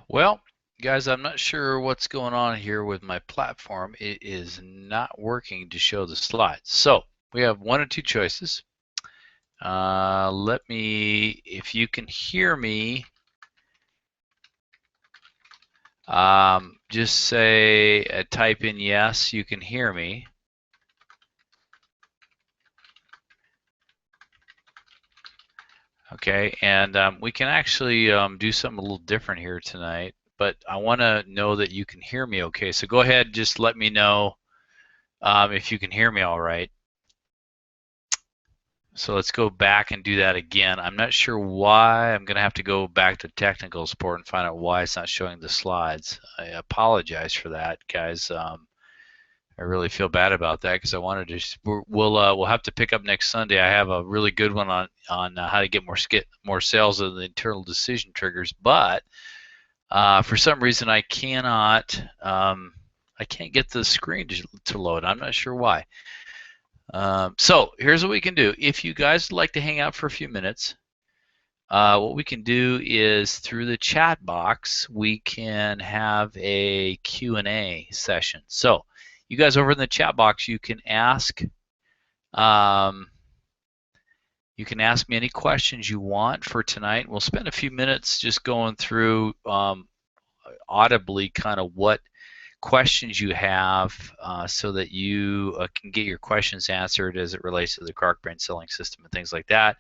Well, guys, I'm not sure what's going on here with my platform. It is not working to show the slides. So we have one or two choices. If you can hear me, just say, type in yes, you can hear me. Okay, and we can actually do something a little different here tonight, but I want to know that you can hear me okay. So go ahead, just let me know if you can hear me all right. So let's go back and do that again. I'm not sure why. I'm going to have to go back to technical support and find out why it's not showing the slides. I apologize for that, guys. I really feel bad about that because I wanted to. We'll have to pick up next Sunday. I have a really good one on how to get more sales of the internal decision triggers, but for some reason I cannot. I can't get the screen to load. I'm not sure why. So here's what we can do. If you guys would like to hang out for a few minutes, what we can do is through the chat box, we can have a Q&A session. So you guys over in the chat box, you can ask me any questions you want for tonight. We'll spend a few minutes just going through audibly kind of what questions you have so that you can get your questions answered as it relates to the CrocBrain selling system and things like that.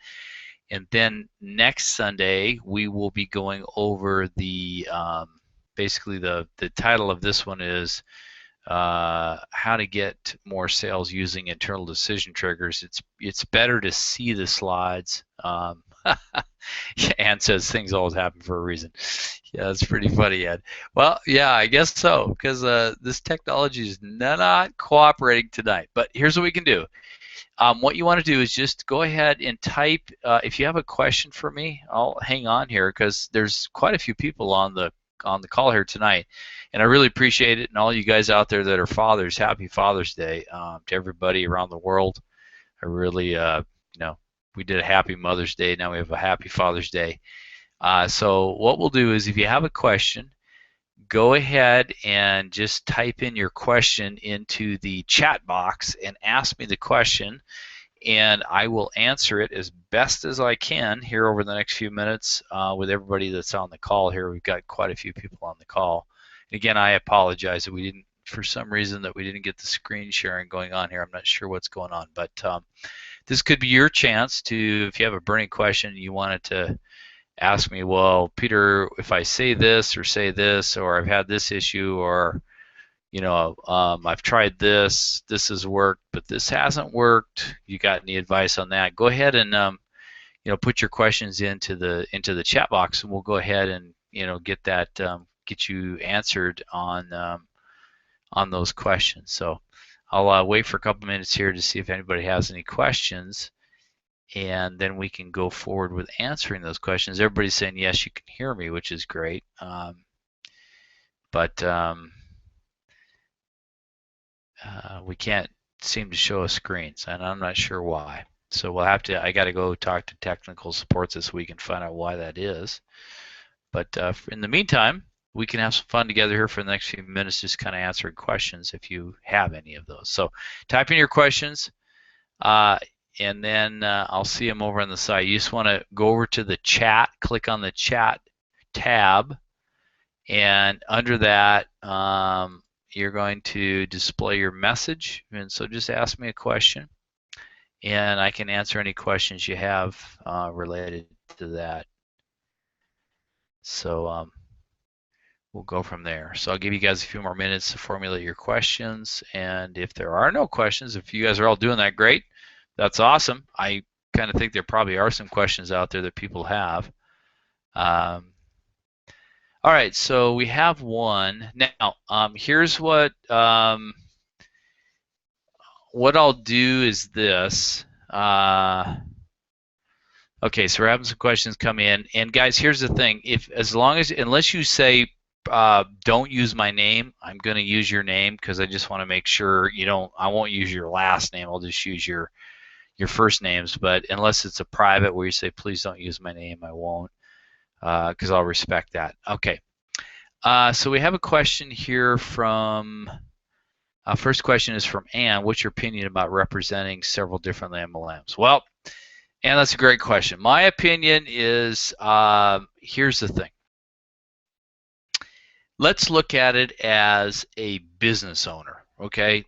And then next Sunday, we will be going over the basically the title of this one is how to get more sales using internal decision triggers. It's better to see the slides. Ann says things always happen for a reason. Yeah, that's pretty funny, Ed. Well, yeah, I guess so, because this technology is not cooperating tonight. But here's what we can do. What you want to do is just go ahead and type. If you have a question for me, I'll hang on here because there's quite a few people on the call here tonight, and I really appreciate it. And all you guys out there that are fathers, happy Father's Day to everybody around the world. I really, we did a happy Mother's Day. Now we have a happy Father's Day. So what we'll do is if you have a question, go ahead and just type in your question into the chat box and ask me the question, and I will answer it as best as I can here over the next few minutes with everybody that's on the call here. We've got quite a few people on the call. And again, I apologize that we didn't, for some reason, that we didn't get the screen sharing going on here. I'm not sure what's going on, but this could be your chance to, if you have a burning question and you wanted to ask me, well, Peter, if I say this, or I've had this issue, or I've tried this has worked, but this hasn't worked. You got any advice on that? Go ahead and put your questions into the chat box, and we'll go ahead and get you answered on those questions. So I'll wait for a couple minutes here to see if anybody has any questions, and then we can go forward with answering those questions. Everybody's saying yes, you can hear me, which is great. But we can't seem to show a screen, and I'm not sure why. So we'll have to. I got to go talk to technical support this week and find out why that is. But in the meantime, we can have some fun together here for the next few minutes, just kind of answering questions if you have any of those. So type in your questions. And then I'll see them over on the side. You just want to go over to the chat, click on the chat tab, and under that, you're going to display your message. And so just ask me a question, and I can answer any questions you have related to that. So we'll go from there. So I'll give you guys a few more minutes to formulate your questions, and if there are no questions, if you guys are all doing that, great. That's awesome. I kind of think there probably are some questions out there that people have. All right, so we have one. Now, here's what I'll do is this. Okay, so we're having some questions come in, and guys, here's the thing: unless you say don't use my name, I'm going to use your name because I just want to make sure you don't. I won't use your last name. I'll just use your first names. But unless it's a private where you say please don't use my name, I won't because I'll respect that. Okay. So we have a question here from, first question is from Ann. What's your opinion about representing several different MLMs? Well, Ann, that's a great question. My opinion is, here's the thing. Let's look at it as a business owner, okay?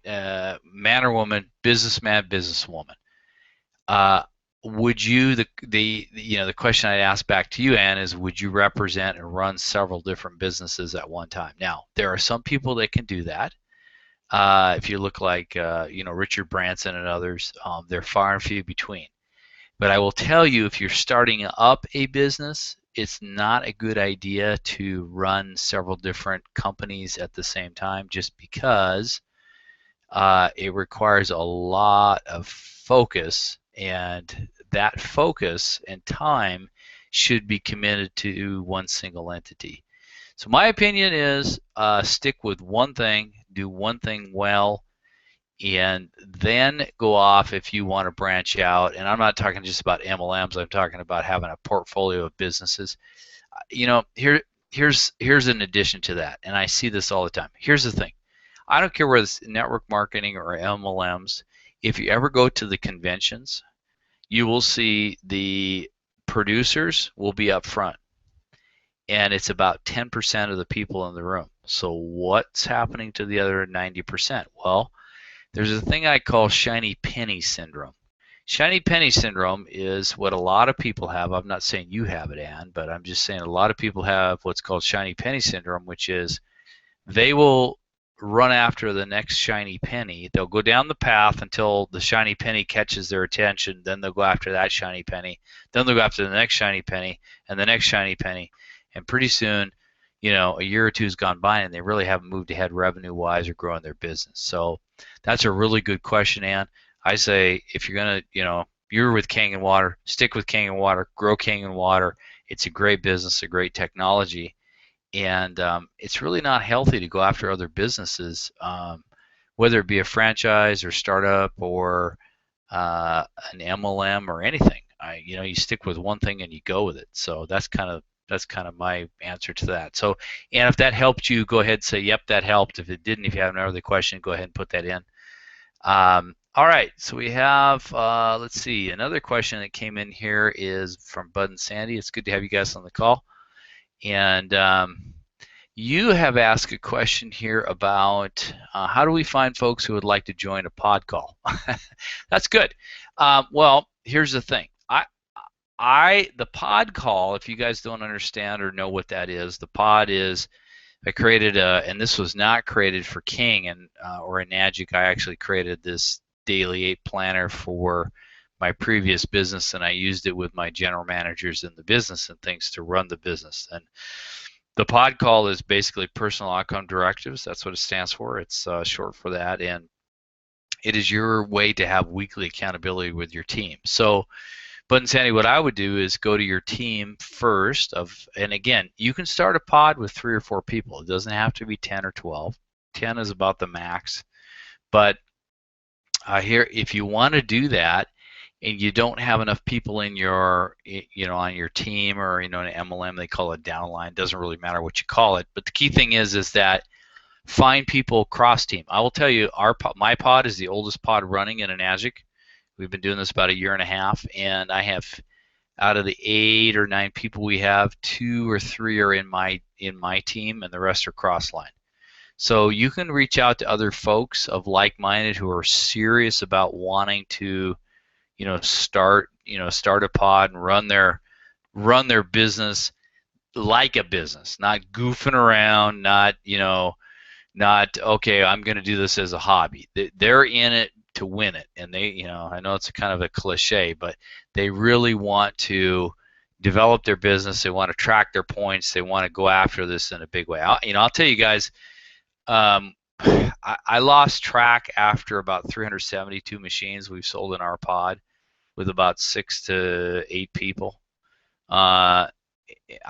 Man or woman, businessman, businesswoman. Would you, the question I ask back to you, Ann, is would you represent and run several different businesses at one time? Now, there are some people that can do that. If you look like, Richard Branson and others, they're far and few between. But I will tell you, if you're starting up a business, it's not a good idea to run several different companies at the same time, just because it requires a lot of focus, and that focus and time should be committed to one single entity. So my opinion is stick with one thing, do one thing well, and then go off if you want to branch out. And I'm not talking just about MLMs. I'm talking about having a portfolio of businesses. Here's an addition to that, and I see this all the time. Here's the thing. I don't care whether it's network marketing or MLMs. If you ever go to the conventions, you will see the producers will be up front, and it's about 10% of the people in the room. So what's happening to the other 90%? Well, there's a thing I call shiny penny syndrome. Shiny penny syndrome is what a lot of people have. I'm not saying you have it, Ann, but I'm just saying a lot of people have what's called shiny penny syndrome, which is they will run after the next shiny penny. They'll go down the path until the shiny penny catches their attention. Then they'll go after that shiny penny. Then they'll go after the next shiny penny and the next shiny penny. And pretty soon, a year or two has gone by and they really haven't moved ahead revenue-wise or growing their business. So that's a really good question, Ann. I say if you're going to, you're with Kangen Water, stick with Kangen Water, grow Kangen Water. It's a great business, a great technology. And it's really not healthy to go after other businesses, whether it be a franchise or startup or an MLM or anything. You stick with one thing and you go with it. So that's kind of my answer to that. So, and if that helped you, go ahead and say, yep, that helped. If it didn't, if you have another question, go ahead and put that in. All right, so we have, let's see, another question that came in here is from Bud and Sandy. It's good to have you guys on the call. And you have asked a question here about how do we find folks who would like to join a pod call? That's good. Well, here's the thing. The pod call, if you guys don't understand or know what that is, the pod is, I created and this was not created for King or Enagic. I actually created this daily 8 planner for my previous business, and I used it with my general managers in the business and things to run the business. And the pod call is basically personal outcome directives. That's what it stands for. It's short for that, and it is your way to have weekly accountability with your team. So, Bud and Sandy, what I would do is go to your team first. And again, you can start a pod with 3 or 4 people. It doesn't have to be 10 or 12. 10 is about the max. But here, if you want to do that, and you don't have enough people in your, on your team or, an MLM, they call it downline. Doesn't really matter what you call it. But the key thing is that find people cross team. I will tell you, my pod is the oldest pod running in Enagic. We've been doing this about 1.5 years, and I have, out of the 8 or 9 people we have, 2 or 3 are in my team, and the rest are cross-line. So you can reach out to other folks of like-minded who are serious about wanting to, start a pod and run their business like a business, not goofing around, not okay, I'm going to do this as a hobby. They're in it to win it, and they, I know it's kind of a cliche, but they really want to develop their business. They want to track their points. They want to go after this in a big way. I'll tell you guys, I lost track after about 372 machines we've sold in our pod with about 6 to 8 people. I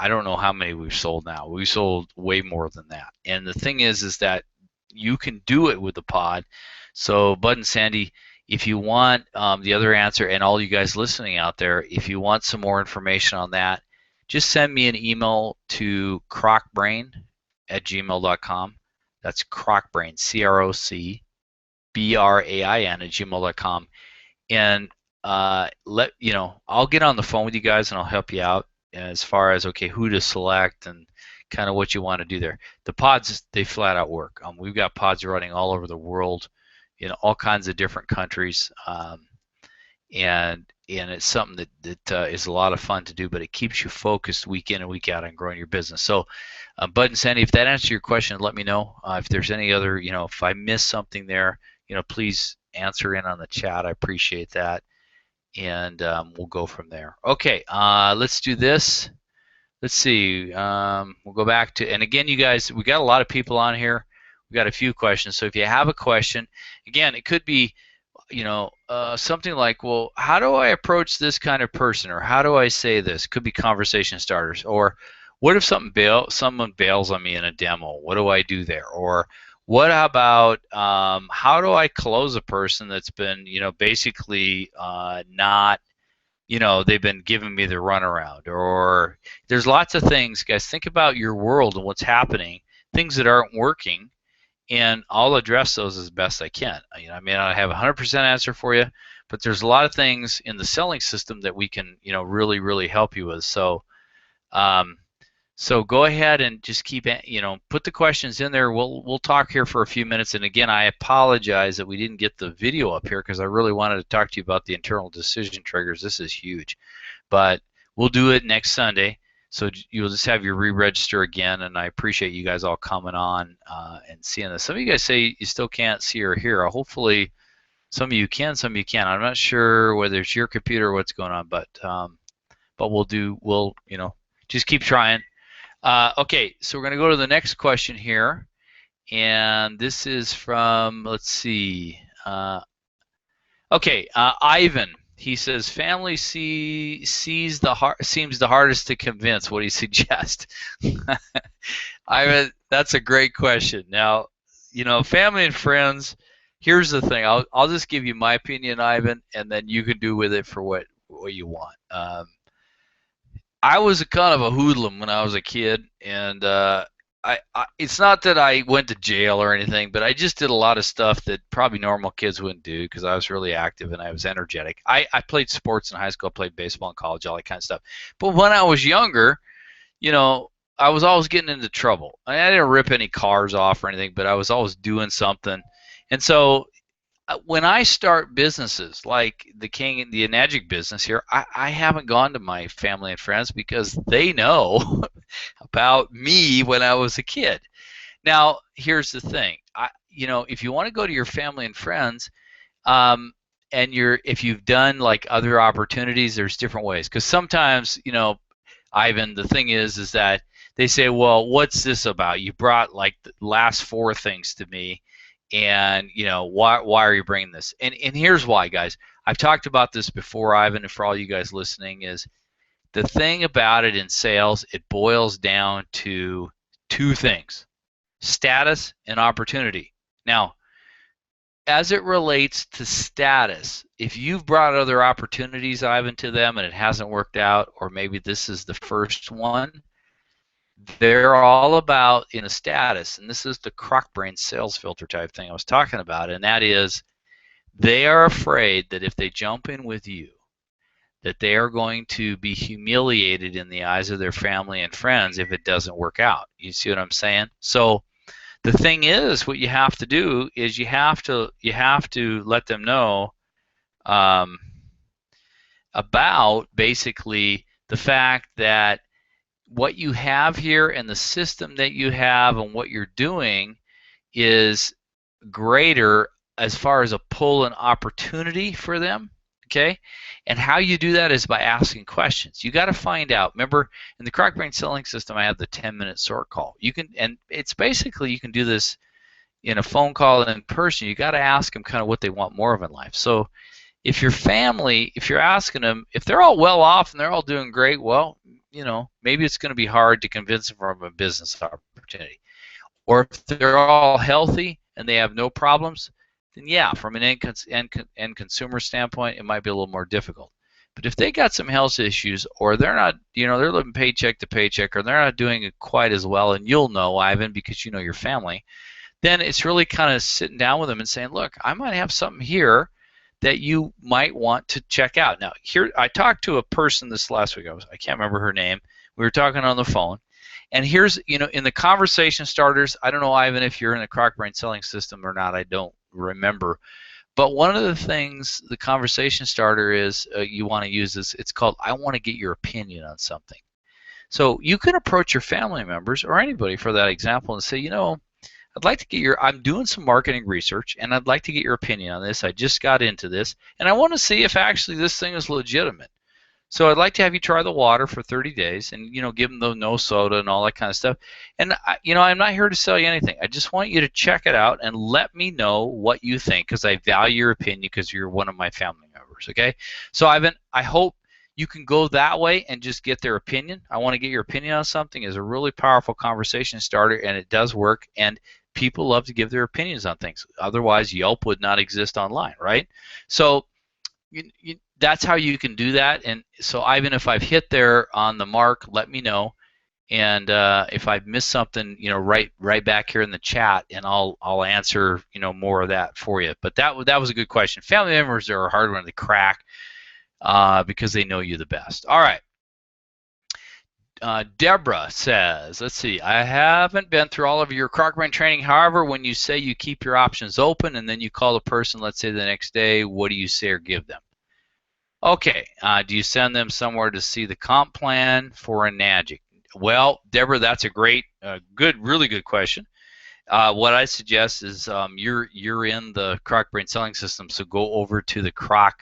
don't know how many we've sold now. We've sold way more than that. And the thing is that you can do it with the pod. So Bud and Sandy, if you want the other answer, and all you guys listening out there, if you want some more information on that, just send me an email to crocbrain crocbrain@gmail.com. That's crocbrain, crocbrain@gmail.com. And I'll get on the phone with you guys and I'll help you out as far as okay, who to select and kind of what you want to do there. The pods, they flat out work. We've got pods running all over the world, in all kinds of different countries, and it's something that is a lot of fun to do, but it keeps you focused week in and week out on growing your business. So, Bud and Sandy, if that answers your question, let me know. If there's any other, if I missed something there, please answer in on the chat. I appreciate that, and we'll go from there. Okay, let's do this. Let's see. We'll go back to, and again, you guys, we got a lot of people on here. We got a few questions. So if you have a question, again, it could be, something like, well, how do I approach this kind of person, or how do I say this? Could be conversation starters. Or what if someone bails on me in a demo? What do I do there? Or what about how do I close a person that's been, basically not, they've been giving me the runaround? Or there's lots of things, guys. Think about your world and what's happening, things that aren't working, and I'll address those as best I can. I may not have a 100% answer for you, but there's a lot of things in the selling system that we can, really, really help you with. So, so go ahead and just keep, put the questions in there. We'll talk here for a few minutes. And again, I apologize that we didn't get the video up here because I really wanted to talk to you about the internal decision triggers. This is huge, but we'll do it next Sunday. So you'll just have your re-register again, and I appreciate you guys all coming on and seeing this. Some of you guys say you still can't see or hear. Hopefully, some of you can, some of you can't. I'm not sure whether it's your computer or what's going on, but we'll just keep trying. Okay, so we're going to go to the next question here, and this is from, let's see. Ivan. He says, family seems the hardest to convince. What do you suggest? Ivan, that's a great question. Now, family and friends, here's the thing. I'll just give you my opinion, Ivan, and then you can do with it for what you want. I was a kind of a hoodlum when I was a kid, and it's not that I went to jail or anything, but I just did a lot of stuff that probably normal kids wouldn't do because I was really active and I was energetic. I played sports in high school, played baseball in college, all that kind of stuff. But when I was younger, I was always getting into trouble. I didn't rip any cars off or anything, but I was always doing something. And so when I start businesses like the Enagic business here, I haven't gone to my family and friends because they know about me when I was a kid. Now, here's the thing. If you want to go to your family and friends, and if you've done like other opportunities, there's different ways. Because sometimes, Ivan, the thing is that they say, well, what's this about? You brought like the last 4 things to me. And why are you bringing this? And here's why, guys. I've talked about this before, Ivan, and for all you guys listening, is the thing about it in sales, it boils down to 2 things: status and opportunity. Now, as it relates to status, if you've brought other opportunities, Ivan, to them and it hasn't worked out, or maybe this is the first one, they're all about in a status, and this is the Crocbrain sales filter type thing I was talking about, and that is they are afraid that if they jump in with you, that they are going to be humiliated in the eyes of their family and friends if it doesn't work out. You see what I'm saying? So the thing is, what you have to do is you have to let them know about basically the fact that what you have here and the system that you have and what you're doing is greater as far as a pull and opportunity for them, okay? And how you do that is by asking questions. You got to find out. Remember, in the Crocbrain selling system, I have the 10-minute sort call. And it's basically, you can do this in a phone call and in person. You got to ask them kind of what they want more of in life. So if your family, if you're asking them, if they're all well off and they're all doing great, well, maybe it's going to be hard to convince them from a business opportunity. Or if they're all healthy and they have no problems, then yeah, from an end consumer standpoint, it might be a little more difficult. But if they got some health issues, or they're not, they're living paycheck to paycheck, or they're not doing it quite as well, and you'll know, Ivan, because you know your family, then it's really kind of sitting down with them and saying, look, I might have something here that you might want to check out. Now, here, I talked to a person this last week. I can't remember her name. We were talking on the phone. And here's, in the conversation starters, I don't know, Ivan, if you're in the Kroc Brain Selling System or not, I don't remember. But one of the things, the conversation starter is you want to use this, it's called, I want to get your opinion on something. So you can approach your family members or anybody for that example and say, I'd like to get I'm doing some marketing research, and I'd like to get your opinion on this. I just got into this, and I want to see if actually this thing is legitimate. So I'd like to have you try the water for 30 days and, give them the no soda and all that kind of stuff. And, I'm not here to sell you anything. I just want you to check it out and let me know what you think, because I value your opinion because you're one of my family members, okay? So, Ivan, I hope you can go that way and just get their opinion. I want to get your opinion on something is a really powerful conversation starter, and it does work, and people love to give their opinions on things. Otherwise, Yelp would not exist online, right? So, that's how you can do that. And so, Ivan, if I've hit there on the mark, let me know. And if I've missed something, right back here in the chat, and I'll answer, more of that for you. But that was a good question. Family members are a hard one to crack because they know you the best. All right. Deborah says, let's see, I haven't been through all of your Kroc Brain training. However, when you say you keep your options open and then you call the person, let's say the next day, what do you say or give them? Okay, do you send them somewhere to see the comp plan for Enagic? Well, Deborah, that's a great, really good question. What I suggest is you're in the Kroc Brain Selling System, so go over to the Kroc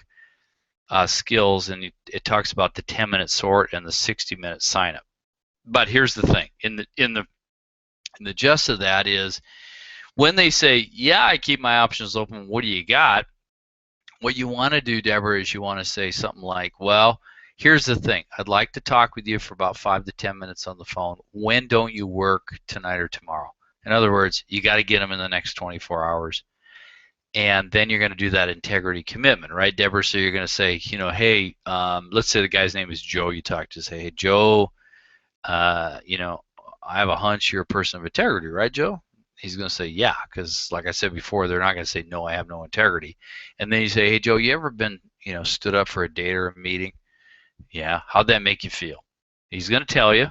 skills, and it talks about the 10-minute sort and the 60-minute sign up. But here's the thing: in the gist of that is, when they say, "Yeah, I keep my options open. What do you got?" What you want to do, Deborah, is you want to say something like, "Well, here's the thing. I'd like to talk with you for about 5 to 10 minutes on the phone. When don't you work tonight or tomorrow?" In other words, you got to get them in the next 24 hours. And then you're going to do that integrity commitment, right, Deborah? So you're going to say, hey, let's say the guy's name is Joe. You talk to, say, hey, Joe, I have a hunch you're a person of integrity, right, Joe? He's going to say, yeah, because like I said before, they're not going to say, no, I have no integrity. And then you say, hey, Joe, you ever been, stood up for a date or a meeting? Yeah. How'd that make you feel? He's going to tell you.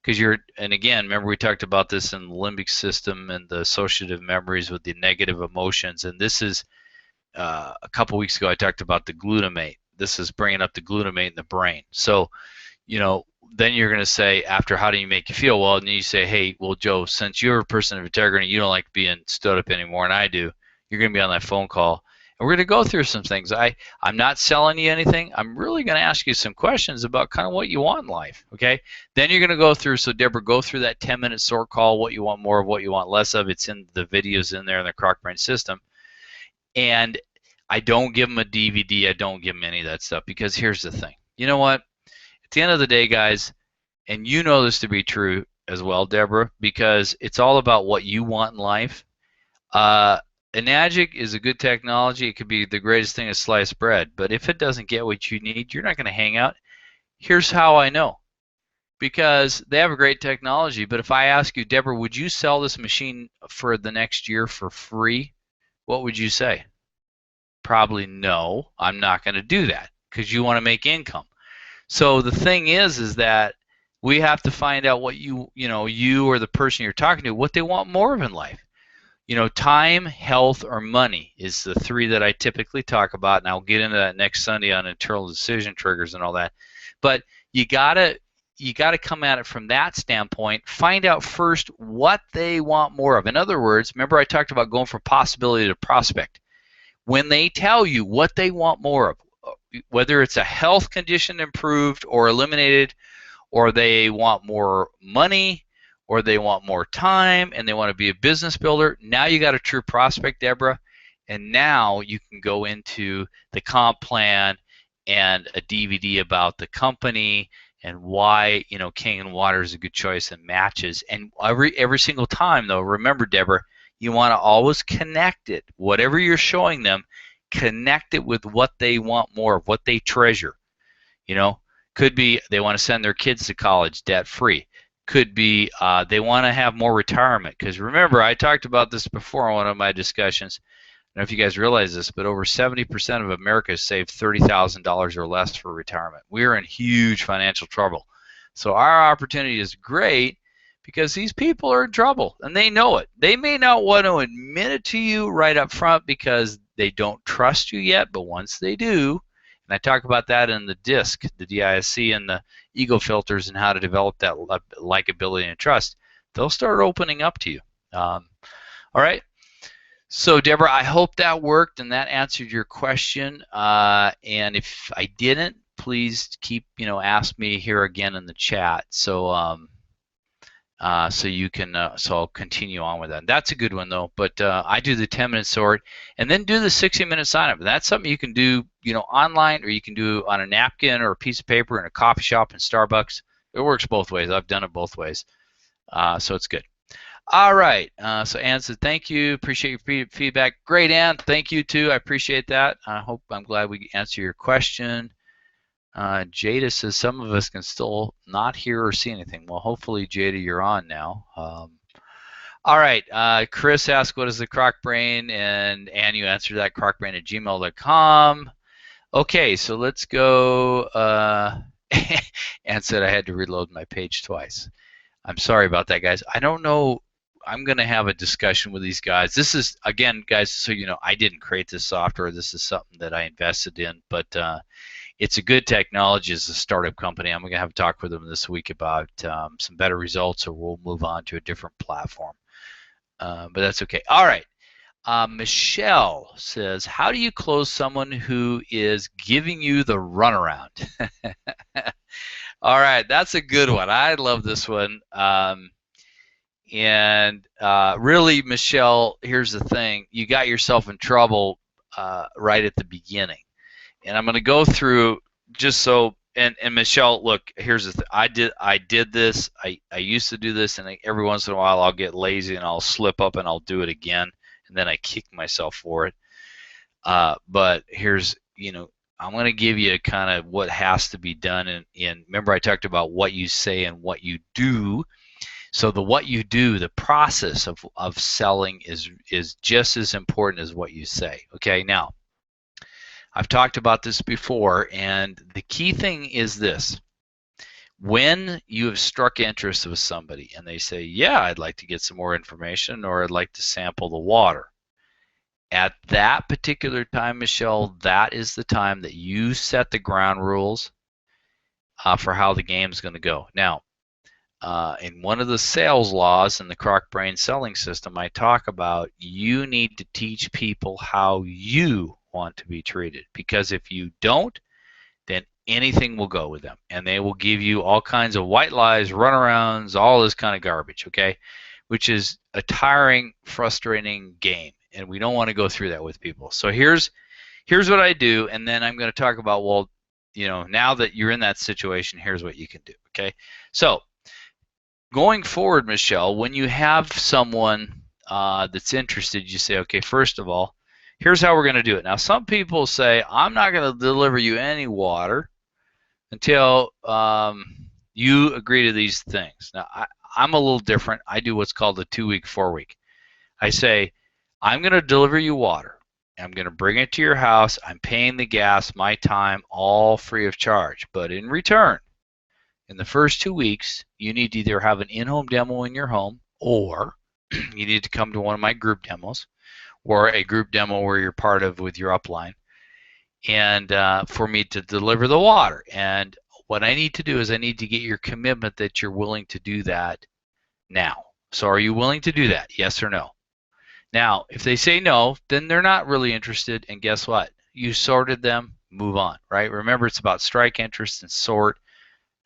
Because and again, remember we talked about this in the limbic system and the associative memories with the negative emotions. And this is, a couple weeks ago, I talked about the glutamate. This is bringing up the glutamate in the brain. So, then you're going to say, after, how do you make you feel? Well, and then you say, hey, well, Joe, since you're a person of integrity, you don't like being stood up anymore, and I do, you're going to be on that phone call. And we're going to go through some things. I'm not selling you anything. I'm really going to ask you some questions about kind of what you want in life, okay? Then you're going to go through, so Deborah, go through that 10-minute sort call, what you want more of, what you want less of. It's in the videos in there in the Kroc Brain system. And I don't give them a DVD. I don't give them any of that stuff, because here's the thing. You know what? At the end of the day, guys, and you know this to be true as well, Deborah, because it's all about what you want in life. Enagic is a good technology. It could be the greatest thing as sliced bread, but if it doesn't get what you need, you're not going to hang out. Here's how I know. Because they have a great technology, but if I ask you, Deborah, would you sell this machine for the next year for free? What would you say? Probably no, I'm not going to do that, because you want to make income. So the thing is that we have to find out what you or the person you're talking to, what they want more of in life. Time, health, or money is the three that I typically talk about, and I'll get into that next Sunday on internal decision triggers and all that. But you gotta come at it from that standpoint. Find out first what they want more of. In other words, remember I talked about going from possibility to prospect. When they tell you what they want more of, whether it's a health condition improved or eliminated, or they want more money, or they want more time, and they want to be a business builder, now you got a true prospect, Deborah, and now you can go into the comp plan and a DVD about the company and why King and Water is a good choice and matches. And every single time, though, remember, Deborah, you want to always connect it. Whatever you're showing them, connect it with what they want more of, what they treasure. You know, could be they want to send their kids to college debt free. Could be they want to have more retirement, because remember, I talked about this before in one of my discussions. I don't know if you guys realize this, but over 70% of America saved $30,000 or less for retirement. We're in huge financial trouble. So our opportunity is great because these people are in trouble and they know it. They may not want to admit it to you right up front because they don't trust you yet, but once they do, and I talk about that in the DISC, the D-I-S-C, and the ego filters and how to develop that likability and trust, they'll start opening up to you. All right. So Deborah, I hope that worked and that answered your question. And if I didn't, please keep ask me here again in the chat. So so you can so I'll continue on with that. That's a good one though. But I do the 10-minute sort and then do the 60-minute sign up. That's something you can do online, or you can do on a napkin or a piece of paper in a coffee shop in Starbucks. It works both ways. I've done it both ways. So it's good. All right, so Ann said, thank you, appreciate your feedback. Great, Ann, thank you too, I appreciate that. I'm glad we answered your question. Jada says, some of us can still not hear or see anything. Well, hopefully, Jada, you're on now. All right, Chris asked, what is the croc brain? And Ann, you answered that, crocbrain@gmail.com. Okay, so let's go. Ann said I had to reload my page twice. I'm sorry about that, guys. I don't know. I'm going to have a discussion with these guys. This is, again, guys, so you know, I didn't create this software. This is something that I invested in, but it's a good technology as a startup company. I'm going to have a talk with them this week about some better results, or we'll move on to a different platform. But that's okay. All right. Michelle says, how do you close someone who is giving you the runaround? All right, that's a good one. I love this one. Really, Michelle, here's the thing. You got yourself in trouble right at the beginning. And I'm going to go through just so, and Michelle, look, here's the thing. I did this. I used to do this, and every once in a while I'll get lazy and I'll slip up and I'll do it again, and then I kick myself for it. But here's, I'm going to give you kind of what has to be done. And remember, I talked about what you say and what you do. So what you do, the process of selling is just as important as what you say. Okay, now, I've talked about this before, and the key thing is this. When you have struck interest with somebody and they say, yeah, I'd like to get some more information, or I'd like to sample the water, at that particular time, Michelle, that is the time that you set the ground rules for how the game is going to go. Now, in one of the sales laws in the Croc Brain selling system, I talk about you need to teach people how you want to be treated, because if you don't, then anything will go with them, and they will give you all kinds of white lies, runarounds, all this kind of garbage, okay, which is a tiring, frustrating game, and we don't want to go through that with people. So here's what I do, and then I'm going to talk about, well, now that you're in that situation, here's what you can do, okay? So going forward, Michelle, when you have someone that's interested, you say, okay, first of all, here's how we're going to do it. Now, some people say, I'm not going to deliver you any water until you agree to these things. Now, I'm a little different. I do what's called a 2-week, 4-week. I say, I'm going to deliver you water. I'm going to bring it to your house. I'm paying the gas, my time, all free of charge. But in return, in the first 2 weeks, you need to either have an in-home demo in your home, or you need to come to one of my group demos, or a group demo where you're part of with your upline, and for me to deliver the water. And what I need to do is I need to get your commitment that you're willing to do that now. So are you willing to do that? Yes or no? Now, if they say no, then they're not really interested, and guess what? You sorted them, move on, right? Remember, it's about strike interest and sort,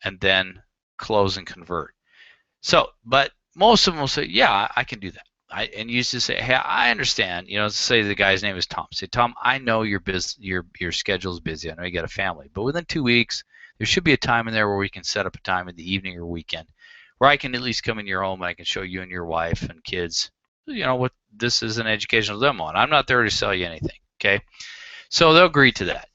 and then close and convert. So, but most of them will say, yeah, I can do that. And you just say, hey, I understand. Let's say the guy's name is Tom. Say, Tom, I know your schedule is busy. I know you got a family, but within 2 weeks, there should be a time in there where we can set up a time in the evening or weekend where I can at least come in your home and I can show you and your wife and kids, what this is an educational demo, and I'm not there to sell you anything. Okay, so they'll agree to that.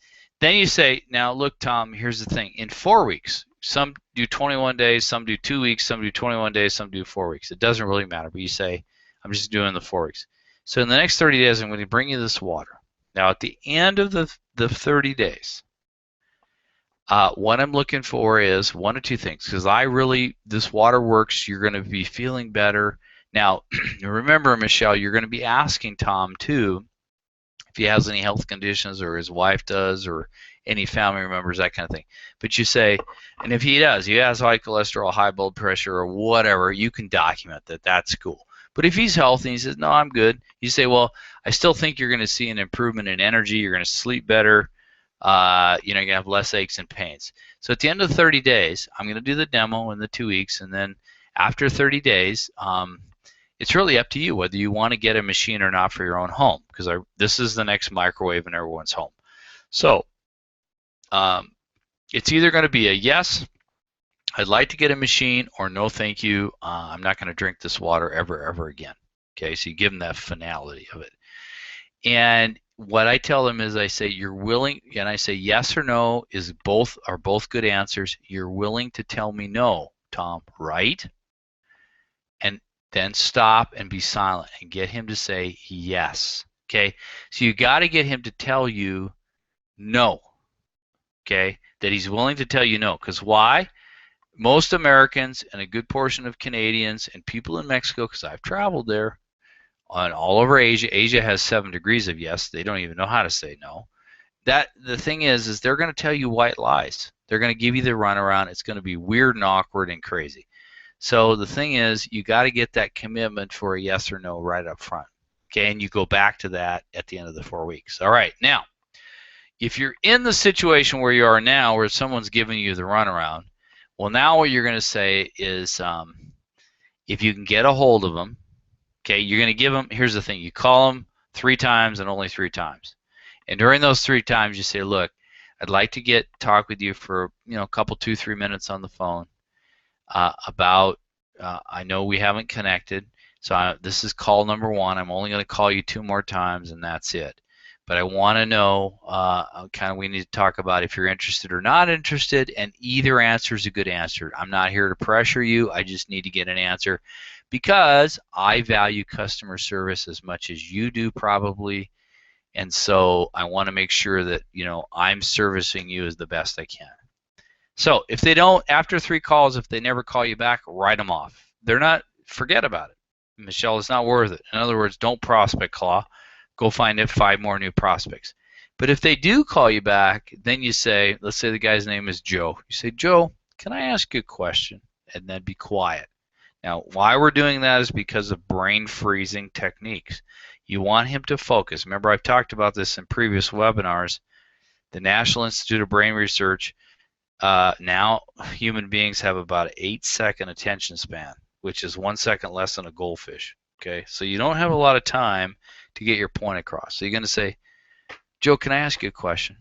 Then you say, now look, Tom, here's the thing. In 4 weeks, some do 21 days, some do 2 weeks, some do 21 days, some do 4 weeks. It doesn't really matter, but you say, I'm just doing the 4 weeks. So in the next 30 days, I'm going to bring you this water. Now at the end of the 30 days, what I'm looking for is one of two things, because this water works, you're going to be feeling better. Now, remember, Michelle, you're going to be asking Tom, too, if he has any health conditions or his wife does or any family members, that kind of thing. But you say, and if he does, he has high cholesterol, high blood pressure, or whatever, you can document that. That's cool. But if he's healthy and he says, no, I'm good, you say, well, I still think you're going to see an improvement in energy. You're going to sleep better. You're going to have less aches and pains. So at the end of 30 days, I'm going to do the demo in the 2 weeks, and then after 30 days, it's really up to you whether you want to get a machine or not for your own home, because this is the next microwave in everyone's home. So it's either going to be a yes, I'd like to get a machine, or no thank you, I'm not going to drink this water ever again. Okay, so you give them that finality of it. And what I tell them is I say, you're willing, and I say yes or no are both good answers. You're willing to tell me no, Tom, right? And then stop and be silent and get him to say yes. Okay, so you got to get him to tell you no. Okay, that he's willing to tell you no. Because why? Most Americans and a good portion of Canadians and people in Mexico, because I've traveled there, and all over Asia. Asia has 7 degrees of yes. They don't even know how to say no. The thing is they're going to tell you white lies. They're going to give you the runaround. It's going to be weird and awkward and crazy. So the thing is, you got to get that commitment for a yes or no right up front. Okay, and you go back to that at the end of the 4 weeks. All right, now, if you're in the situation where you are now, where someone's giving you the runaround, well, now what you're going to say is, if you can get a hold of them, okay, you're going to give them, here's the thing, you call them 3 times and only 3 times. And during those 3 times, you say, look, I'd like to talk with you for a couple, 2-3 minutes on the phone about, I know we haven't connected, so this is call number 1. I'm only going to call you 2 more times, and that's it. But I want to know, we need to talk about if you're interested or not interested, and either answer is a good answer. I'm not here to pressure you. I just need to get an answer because I value customer service as much as you do probably, and so I want to make sure that I'm servicing you as the best I can. So if they don't, after 3 calls, if they never call you back, write them off. Forget about it. Michelle, it's not worth it. In other words, don't prospect claw. Go find 5 more new prospects. But if they do call you back, then you say, let's say the guy's name is Joe. You say, Joe, can I ask you a question? And then be quiet. Now, why we're doing that is because of brain freezing techniques. You want him to focus. Remember, I've talked about this in previous webinars. The National Institute of Brain Research, now human beings have about an 8-second attention span, which is 1 second less than a goldfish. Okay, so you don't have a lot of time to get your point across. So you're going to say, Joe, can I ask you a question?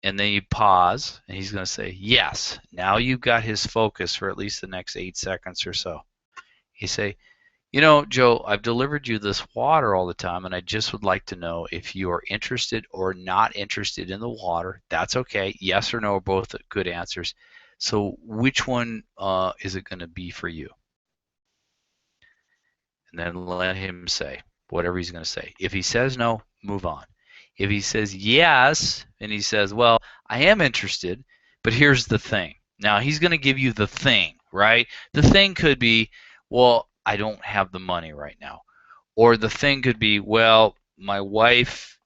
And then you pause, and he's going to say, yes. Now you've got his focus for at least the next 8 seconds or so. You say, Joe, I've delivered you this water all the time, and I just would like to know if you are interested or not interested in the water. That's okay. Yes or no are both good answers. So which one is it going to be for you? And then let him say whatever he's going to say. If he says no, move on. If he says yes, and he says, well, I am interested, but here's the thing. Now, he's going to give you the thing, right? The thing could be, well, I don't have the money right now. Or the thing could be, well, my wife,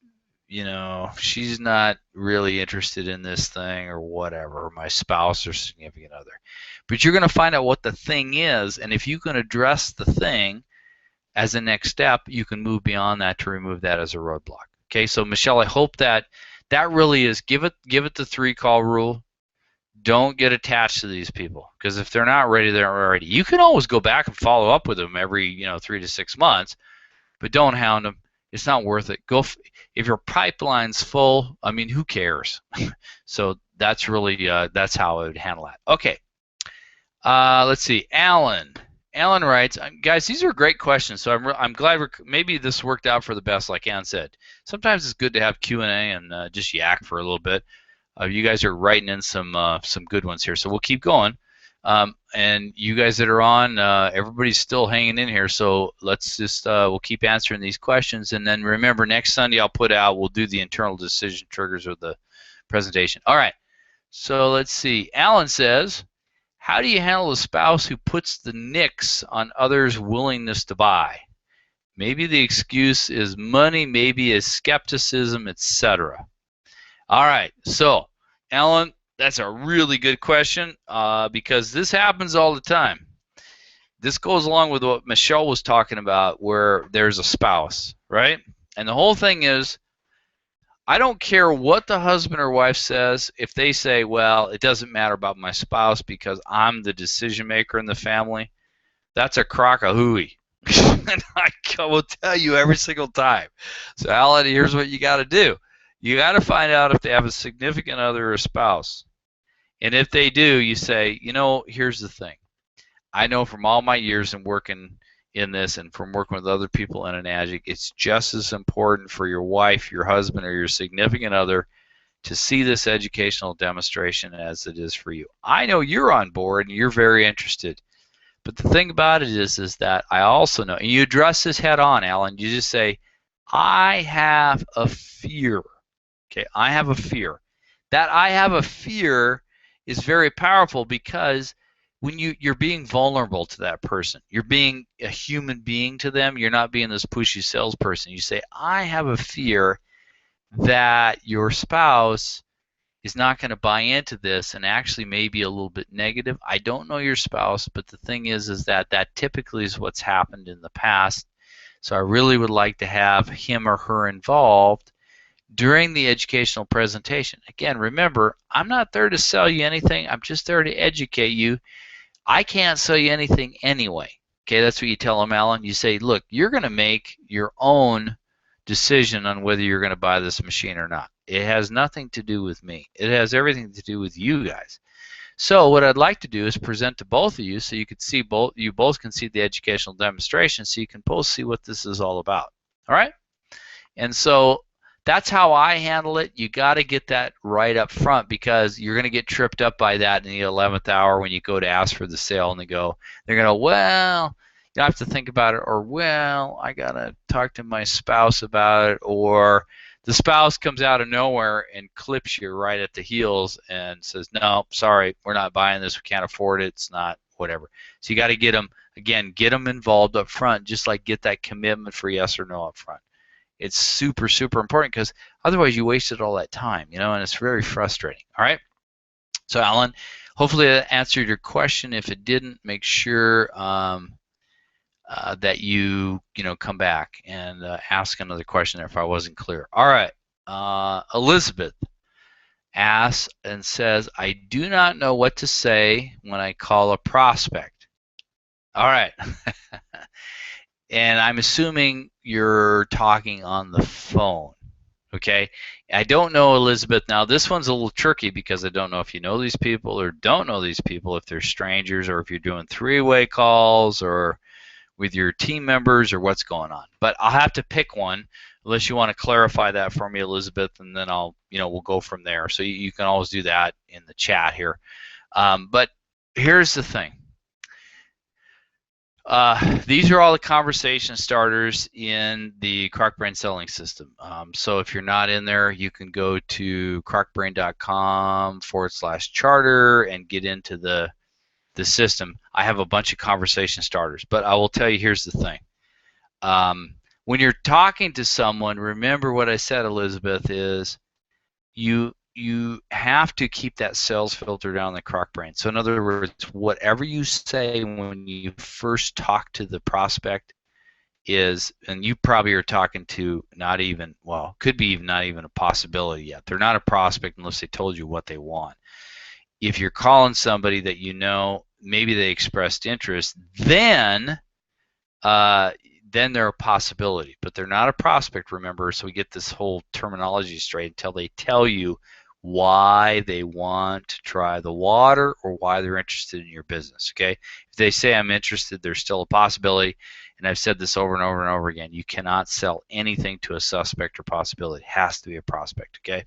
she's not really interested in this thing or whatever, or my spouse or significant other. But you're going to find out what the thing is, and if you can address the thing as a next step, you can move beyond that to remove that as a roadblock. Okay, so Michelle, I hope that really is, give it the 3-call rule. Don't get attached to these people, because if they're not ready, they're not ready. You can always go back and follow up with them every 3 to 6 months, but don't hound them. It's not worth it. If your pipeline's full, I mean, who cares? So that's really that's how I would handle that. Okay, let's see, Alan. Alan writes, guys, these are great questions. So I'm glad maybe this worked out for the best, like Ann said. Sometimes it's good to have Q&A and just yak for a little bit. You guys are writing in some good ones here, so we'll keep going. And you guys that are on, everybody's still hanging in here, so let's just we'll keep answering these questions. And then remember, next Sunday we'll do the internal decision triggers of the presentation. All right, so let's see. Alan says, how do you handle a spouse who puts the nix on others' willingness to buy? Maybe the excuse is money, maybe is skepticism, etc. All right, so Alan, that's a really good question because this happens all the time. This goes along with what Michelle was talking about, where there's a spouse, right? And the whole thing is, I don't care what the husband or wife says. If they say, well, it doesn't matter about my spouse because I'm the decision maker in the family, that's a crock of hooey. And I will tell you every single time. So Alan, here's what you got to do. You got to find out if they have a significant other or spouse. And if they do, you say, here's the thing. I know from all my years in working in this and from working with other people in Enagic, it's just as important for your wife, your husband, or your significant other to see this educational demonstration as it is for you. I know you're on board and you're very interested. But the thing about it is that I also know, and you address this head on, Alan, you just say, I have a fear. Okay, I have a fear. That I have a fear is very powerful because when you're being vulnerable to that person, you're being a human being to them, you're not being this pushy salesperson. You say, I have a fear that your spouse is not going to buy into this and actually maybe a little bit negative. I don't know your spouse, but the thing is that typically is what's happened in the past. So I really would like to have him or her involved during the educational presentation. Again, remember, I'm not there to sell you anything. I'm just there to educate you. I can't sell you anything anyway. Okay, that's what you tell them, Alan. You say, look, you're going to make your own decision on whether you're going to buy this machine or not. It has nothing to do with me. It has everything to do with you guys. So what I'd like to do is present to both of you so you could see you both can see the educational demonstration so you can both see what this is all about. All right? And so that's how I handle it. You got to get that right up front because you're going to get tripped up by that in the 11th hour when you go to ask for the sale and they're going to, well, you have to think about it, or, well, I got to talk to my spouse about it, or the spouse comes out of nowhere and clips you right at the heels and says, no, sorry, we're not buying this, we can't afford it, it's not, whatever. So you got to get them, again, get them involved up front, just like get that commitment for yes or no up front. It's super, super important because otherwise you wasted all that time, and it's very frustrating. All right? So, Alan, hopefully that answered your question. If it didn't, make sure that you come back and ask another question there if I wasn't clear. All right. Elizabeth asks and says, I do not know what to say when I call a prospect. All right. And I'm assuming you're talking on the phone, okay? I don't know, Elizabeth. Now, this one's a little tricky because I don't know if you know these people or don't know these people, if they're strangers or if you're doing three-way calls or with your team members or what's going on. But I'll have to pick one unless you want to clarify that for me, Elizabeth, and then we'll go from there. So you can always do that in the chat here. But here's the thing. These are all the conversation starters in the Croc-Brain selling system. So if you're not in there, you can go to crocbrain.com/charter and get into the system. I have a bunch of conversation starters, but I will tell you, here's the thing. When you're talking to someone, remember what I said, Elizabeth, is you have to keep that sales filter down the Croc-Brain. So in other words, whatever you say when you first talk to the prospect is, and you probably are talking to not even, well, could be even not even a possibility yet. They're not a prospect unless they told you what they want. If you're calling somebody that maybe they expressed interest, then they're a possibility, but they're not a prospect, remember, so we get this whole terminology straight until they tell you why they want to try the water or why they're interested in your business, okay? If they say I'm interested, there's still a possibility, and I've said this over and over and over again, you cannot sell anything to a suspect or possibility. It has to be a prospect, okay?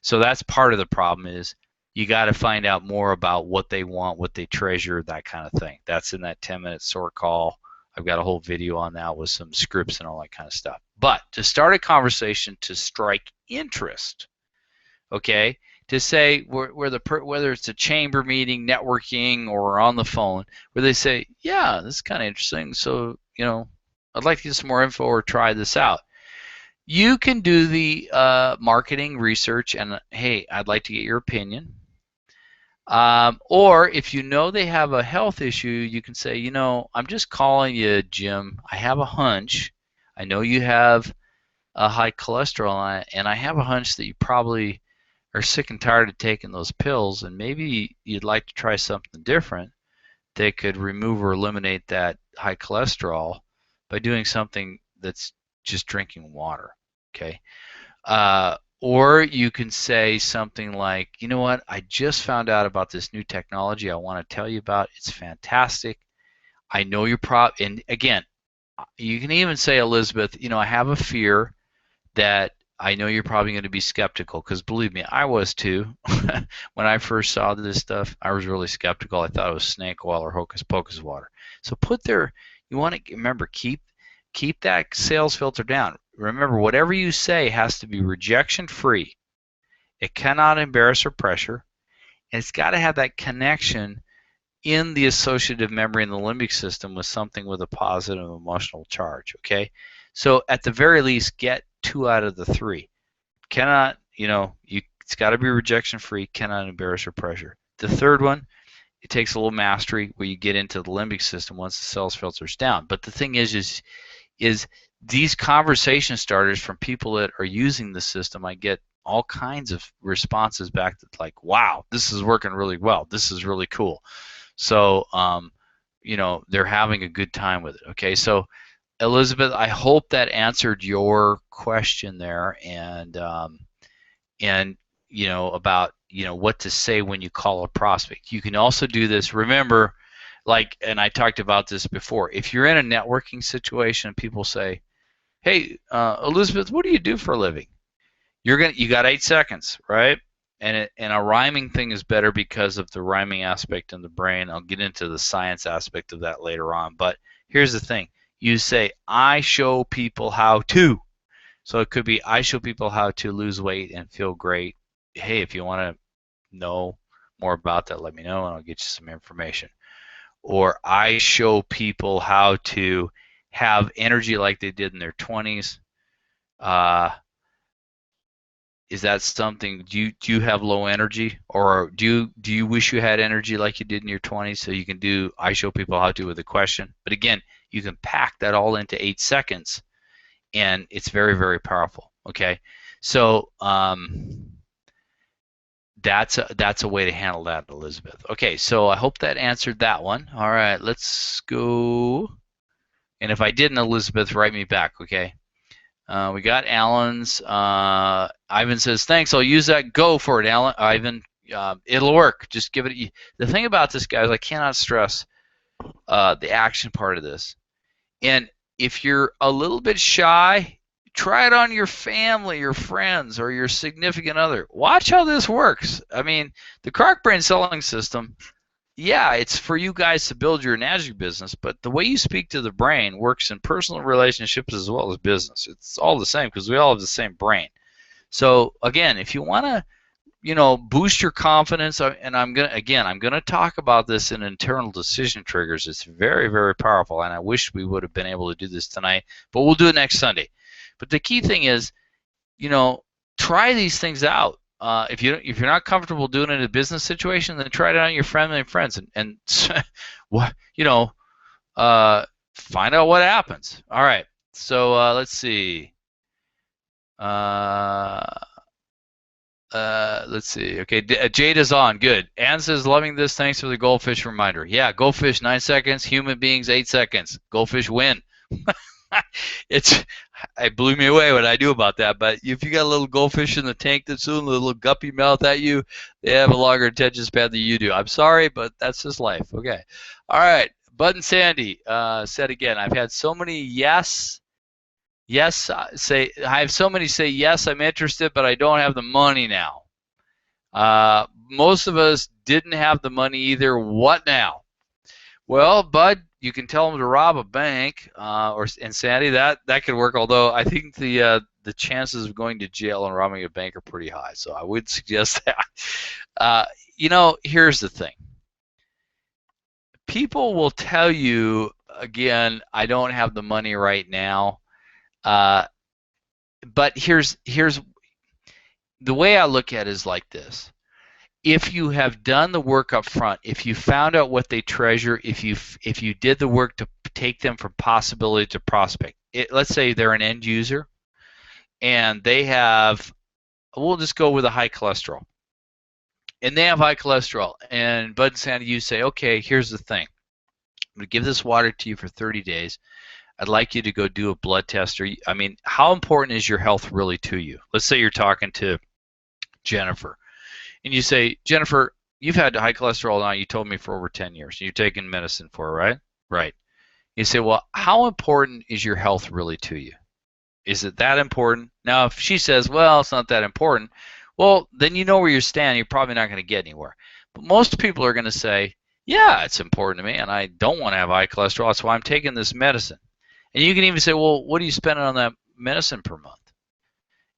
So that's part of the problem is you got to find out more about what they want, what they treasure, that kind of thing. That's in that 10-minute SOAR call. I've got a whole video on that with some scripts and all that kind of stuff. But to start a conversation to strike interest, okay, to say whether it's a chamber meeting, networking, or on the phone, where they say, yeah, this is kind of interesting, so, you know, I'd like to get some more info or try this out. You can do the marketing research and, hey, I'd like to get your opinion. Or if you know they have a health issue, you can say, you know, I'm just calling you, Jim. I have a hunch. I know you have a high cholesterol, and I have a hunch that you probably are sick and tired of taking those pills, and maybe you'd like to try something different that could remove or eliminate that high cholesterol by doing something that's just drinking water, okay? Or you can say something like, you know what, I just found out about this new technology I want to tell you about. It's fantastic. I know you're and again, you can even say, Elizabeth, you know, I have a fear that I know you're probably going to be skeptical, because believe me, I was too. When I first saw this stuff, I was really skeptical. I thought it was snake oil or hocus pocus water. So you want to remember, keep that sales filter down. Remember, whatever you say has to be rejection-free. It cannot embarrass or pressure. And it's got to have that connection in the associative memory in the limbic system with something with a positive emotional charge, okay? So at the very least, get 2 out of the 3. Cannot, you know, it's got to be rejection-free, cannot embarrass or pressure. The third one, it takes a little mastery where you get into the limbic system once the sales filter's down. But the thing is these conversation starters from people that are using the system, I get all kinds of responses back that like, wow, this is working really well. This is really cool. So, you know, they're having a good time with it. Okay, so Elizabeth, I hope that answered your question there, and you know, about, you know, what to say when you call a prospect. You can also do this. Remember, like, and I talked about this before. If you're in a networking situation, people say, "Hey, Elizabeth, what do you do for a living?" You got 8 seconds, right? And a rhyming thing is better because of the rhyming aspect in the brain. I'll get into the science aspect of that later on. But here's the thing. You say, I show people how to. So it could be, I show people how to lose weight and feel great. Hey, if you want to know more about that, let me know and I'll get you some information. Or I show people how to have energy like they did in their 20s. Is that something, do you have low energy, or do you wish you had energy like you did in your 20s? So you can do, I show people how to with a question. But again, you can pack that all into 8 seconds, and it's very, very powerful. Okay, so that's a way to handle that, Elizabeth. Okay, so I hope that answered that one. All right, let's go. And if I didn't, Elizabeth, write me back. Okay. We got Alan's. Ivan says, thanks, I'll use that. Go for it, Alan. Ivan, it'll work. Just give it. The thing about this, guys, I cannot stress the action part of this. And if you're a little bit shy, try it on your family, your friends, or your significant other. Watch how this works. I mean, the Croc Brain Selling System, yeah, it's for you guys to build your Nagic business, but the way you speak to the brain works in personal relationships as well as business. It's all the same because we all have the same brain. So again, if you want to, you know, boost your confidence, and I'm gonna talk about this in internal decision triggers. It's very, very powerful, and I wish we would have been able to do this tonight, but we'll do it next Sunday. But the key thing is, you know, try these things out. If you're not comfortable doing it in a business situation, then try it out on your family and friends, and what, you know, find out what happens. All right. So let's see. Let's see. Okay, Jade is on. Good. Ann says, loving this. Thanks for the goldfish reminder. Yeah, goldfish 9 seconds. Human beings 8 seconds. Goldfish win. it blew me away what I knew about that. But if you got a little goldfish in the tank that's doing a little guppy mouth at you, they have a longer attention span than you do. I'm sorry, but that's just life. Okay. All right. Bud and Sandy said again, I've had so many yes, say, I have so many say yes, I'm interested, but I don't have the money now. Most of us didn't have the money either. What now? Well, Bud, you can tell them to rob a bank, and Sandy, that could work. Although I think the chances of going to jail and robbing a bank are pretty high, so I would suggest that. Here's the thing. People will tell you again, I don't have the money right now. But here's the way I look at it is like this. If you have done the work up front, if you found out what they treasure, if you did the work to take them from possibility to prospect, let's say they're an end user and they have, we'll just go with a high cholesterol, and they have high cholesterol, and Bud and Sandy, you say, okay, here's the thing. I'm going to give this water to you for 30 days. I'd like you to go do a blood test. I mean, how important is your health really to you? Let's say you're talking to Jennifer. And you say, Jennifer, you've had high cholesterol now, you told me, for over 10 years. You're taking medicine for it, right? Right. You say, well, how important is your health really to you? Is it that important? Now, if she says, well, it's not that important, well, then you know where you stand. You're probably not going to get anywhere. But most people are going to say, yeah, it's important to me, and I don't want to have high cholesterol. That's why I'm taking this medicine. And you can even say, well, what are you spending on that medicine per month?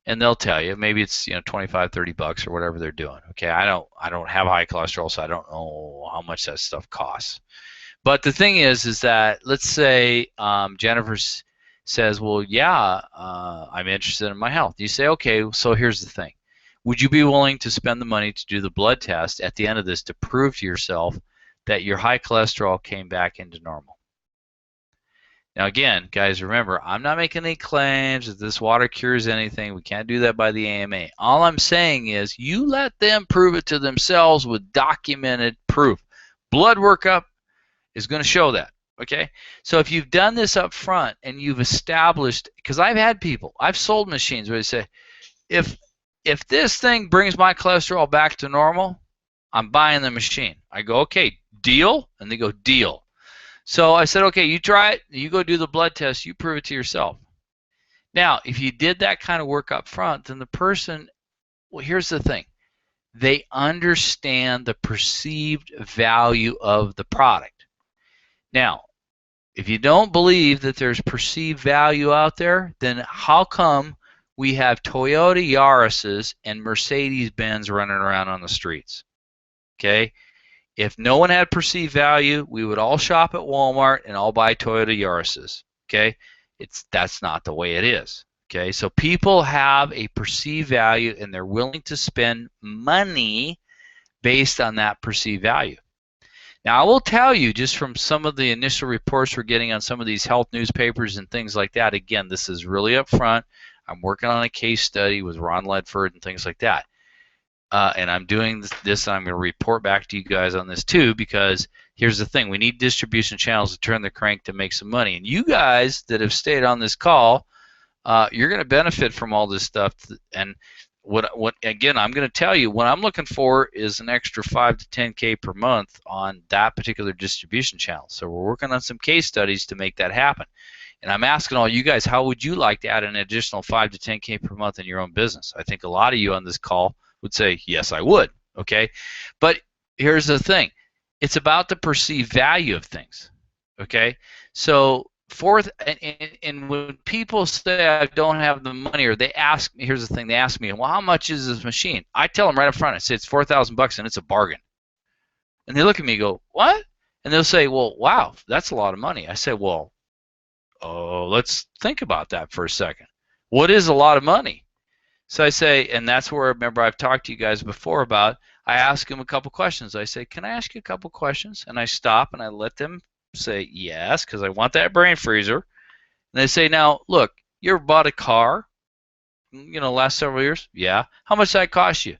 And they'll tell you, maybe it's 25, 30 bucks or whatever they're doing. Okay, I don't have high cholesterol, so I don't know how much that stuff costs. But the thing is that let's say Jennifer says, well, yeah, I'm interested in my health. You say, okay, so here's the thing. Would you be willing to spend the money to do the blood test at the end of this to prove to yourself that your high cholesterol came back into normal? Now again, guys, remember, I'm not making any claims that this water cures anything. We can't do that by the AMA. All I'm saying is you let them prove it to themselves with documented proof. Blood workup is going to show that. Okay? So if you've done this up front and you've established, because I've had people, I've sold machines where they say, if this thing brings my cholesterol back to normal, I'm buying the machine. I go, okay, deal? And they go, deal. So I said, okay, you try it, you go do the blood test, you prove it to yourself. Now, if you did that kind of work up front, then the person, well, here's the thing. They understand the perceived value of the product. Now, if you don't believe that there's perceived value out there, then how come we have Toyota Yaris's and Mercedes-Benz running around on the streets? Okay? If no one had perceived value, we would all shop at Walmart and all buy Toyota Yaris's. Okay, that's not the way it is. Okay, so people have a perceived value and they're willing to spend money based on that perceived value. Now, I will tell you, just from some of the initial reports we're getting on some of these health newspapers and things like that, again, this is really upfront. I'm working on a case study with Ron Ledford and things like that. And I'm doing this, and I'm going to report back to you guys on this too, because here's the thing. We need distribution channels to turn the crank to make some money. And you guys that have stayed on this call, you're going to benefit from all this stuff. And what again, I'm going to tell you, what I'm looking for is an extra 5 to 10K per month on that particular distribution channel. So we're working on some case studies to make that happen. And I'm asking all you guys, how would you like to add an additional 5 to 10K per month in your own business? I think a lot of you on this call would say, yes, I would. Okay, but here's the thing. It's about the perceived value of things. Okay, so and when people say I don't have the money, or they ask me, here's the thing, they ask me, well, how much is this machine? I tell them right up front, I say it's $4,000 and it's a bargain. And they look at me and go, what? And they'll say, well, wow, that's a lot of money. I say, well, let's think about that for a second. What is a lot of money? So I say, and that's where, remember, I've talked to you guys before about, I ask them a couple questions. I say, can I ask you a couple questions? And I stop and I let them say yes, because I want that brain freezer. And they say, now, look, you ever bought a car, last several years? Yeah. How much did that cost you?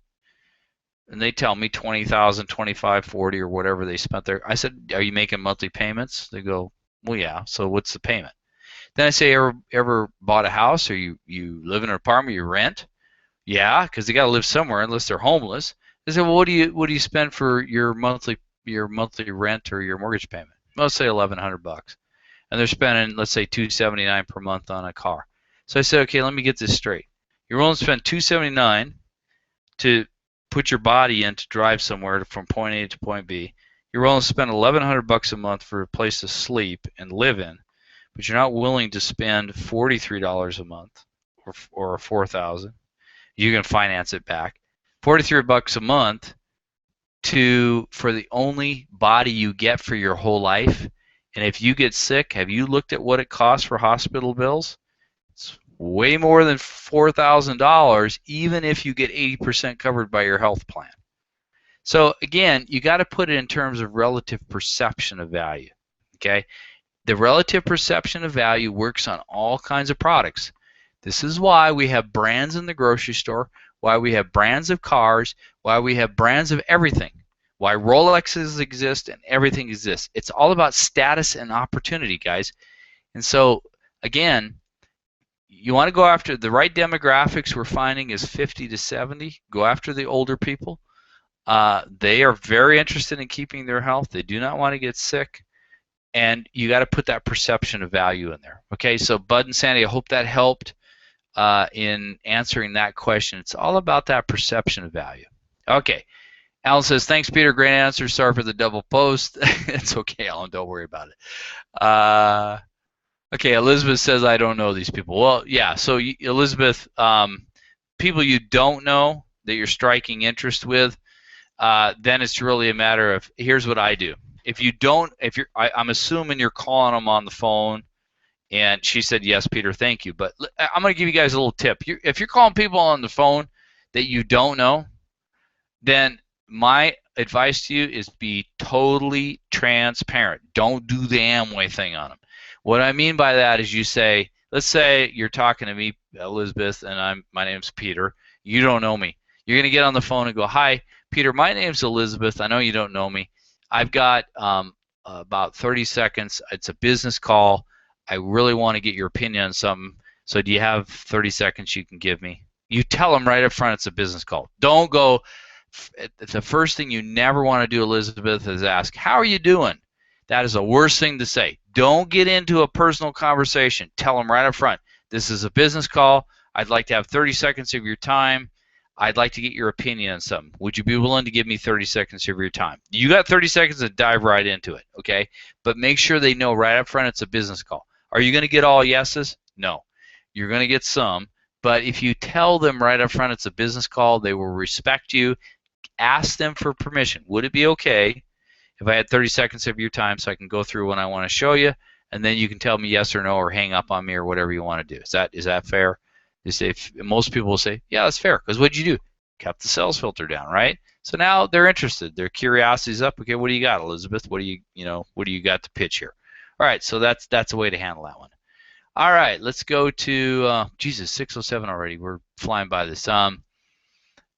And they tell me 20,000, 25, 40, or whatever they spent there. I said, are you making monthly payments? They go, well, yeah. So what's the payment? Then I say, ever bought a house, or you live in an apartment, you rent? Yeah, because they got to live somewhere unless they're homeless. They say, well, what do you spend for your monthly rent or your mortgage payment? Let's say $1,100, and they're spending, let's say, $279 per month on a car. So I said, okay, let me get this straight. You're willing to spend $279 to put your body in to drive somewhere from point A to point B. You're willing to spend $1,100 a month for a place to sleep and live in, but you're not willing to spend $43 a month or $4,000. You can finance it back. $43 a month for the only body you get for your whole life. And if you get sick, have you looked at what it costs for hospital bills? It's way more than $4,000, even if you get 80% covered by your health plan. So again, you got to put it in terms of relative perception of value. Okay, the relative perception of value works on all kinds of products. This is why we have brands in the grocery store, why we have brands of cars, why we have brands of everything, why Rolexes exist and everything exists. It's all about status and opportunity, guys. And so again, you want to go after the right demographics. We're finding is 50 to 70. Go after the older people. They are very interested in keeping their health. They do not want to get sick. And you got to put that perception of value in there. Okay, so Bud and Sandy, I hope that helped in answering that question. It's all about that perception of value. Okay, Alan says, thanks, Peter. Great answer. Sorry for the double post. It's okay, Alan. Don't worry about it. Okay, Elizabeth says, I don't know these people. Well, yeah, so Elizabeth, people you don't know that you're striking interest with, then it's really a matter of, here's what I do. I'm assuming you're calling them on the phone, and she said, yes, Peter, thank you. But I'm going to give you guys a little tip. If you're calling people on the phone that you don't know, then my advice to you is be totally transparent. Don't do the Amway thing on them. What I mean by that is you say, let's say you're talking to me, Elizabeth, and my name's Peter. You don't know me. You're going to get on the phone and go, hi, Peter, my name's Elizabeth. I know you don't know me. I've got about 30 seconds. It's a business call. I really want to get your opinion on something. So do you have 30 seconds you can give me? You tell them right up front it's a business call. Don't go, the first thing you never want to do, Elizabeth, is ask, how are you doing? That is the worst thing to say. Don't get into a personal conversation. Tell them right up front, this is a business call. I'd like to have 30 seconds of your time. I'd like to get your opinion on something. Would you be willing to give me 30 seconds of your time? You got 30 seconds to dive right into it, okay? But make sure they know right up front it's a business call. Are you going to get all yeses? No. You're going to get some. But if you tell them right up front it's a business call, they will respect you. Ask them for permission. Would it be okay if I had 30 seconds of your time so I can go through what I want to show you, and then you can tell me yes or no or hang up on me or whatever you want to do? Is that fair? Most people will say, yeah, that's fair, because what'd you do? Kept the sales filter down, right? So now they're interested. Their curiosity's up. Okay, what do you got, Elizabeth? What do you got to pitch here? All right, so that's a way to handle that one. All right, let's go to Jesus, 6:07 already. We're flying by this. All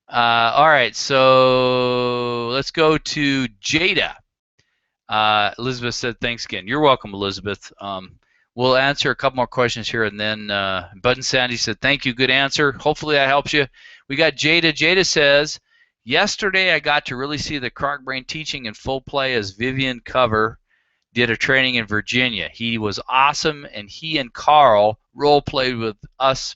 right, so let's go to Jada. Elizabeth said, thanks again. You're welcome, Elizabeth. We'll answer a couple more questions here, and then Bud and Sandy said, thank you, good answer. Hopefully that helps you. We got Jada. Jada says, yesterday I got to really see the Croc Brain teaching in full play as Vivian Cover did a training in Virginia. He was awesome, and he and Carl role-played with us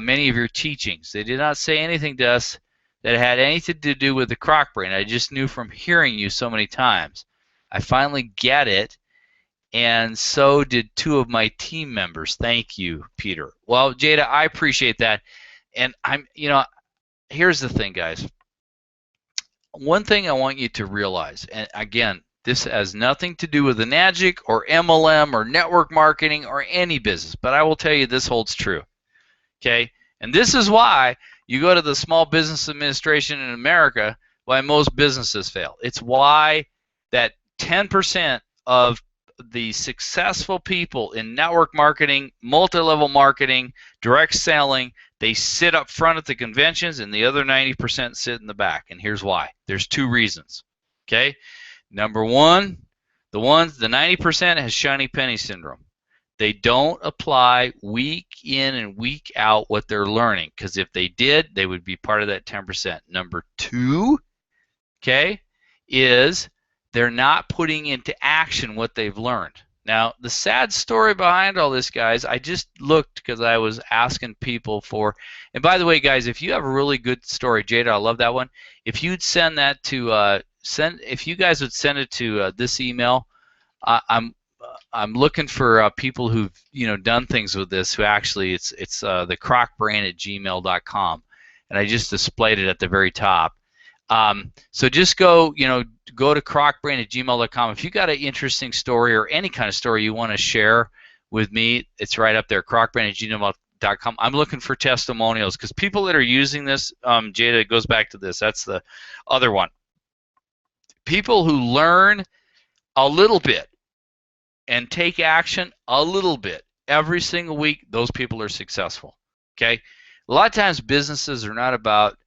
many of your teachings. They did not say anything to us that had anything to do with the Croc Brain. I just knew from hearing you so many times. I finally get it. And so did two of my team members. Thank you, Peter. Well, Jada, I appreciate that. And here's the thing, guys. One thing I want you to realize, and again, this has nothing to do with the Enagic or MLM or network marketing or any business, but I will tell you this holds true. Okay? And this is why you go to the Small Business Administration in America, why most businesses fail. It's why that 10% of the successful people in network marketing, multi-level marketing, direct selling, they sit up front at the conventions, and the other 90% sit in the back. And here's why. There's two reasons. Okay? Number one, the 90% has shiny penny syndrome. They don't apply week in and week out what they're learning, because if they did, they would be part of that 10%. Number two, okay, is they're not putting into action what they've learned. Now, the sad story behind all this, guys, I just looked because I was asking people for, and by the way, guys, if you have a really good story, Jada, I love that one. If you'd send that to, if you guys would send it to this email, I'm looking for people who've done things with this. Who actually, it's the crocbrain@gmail.com, and I just displayed it at the very top. So just go to crocbrain@gmail.com. If you got an interesting story or any kind of story you want to share with me, it's right up there, crocbrain@gmail.com. I'm looking for testimonials, because people that are using this, Jada, it goes back to this. That's the other one. People who learn a little bit and take action a little bit every single week, those people are successful. Okay? A lot of times businesses are not about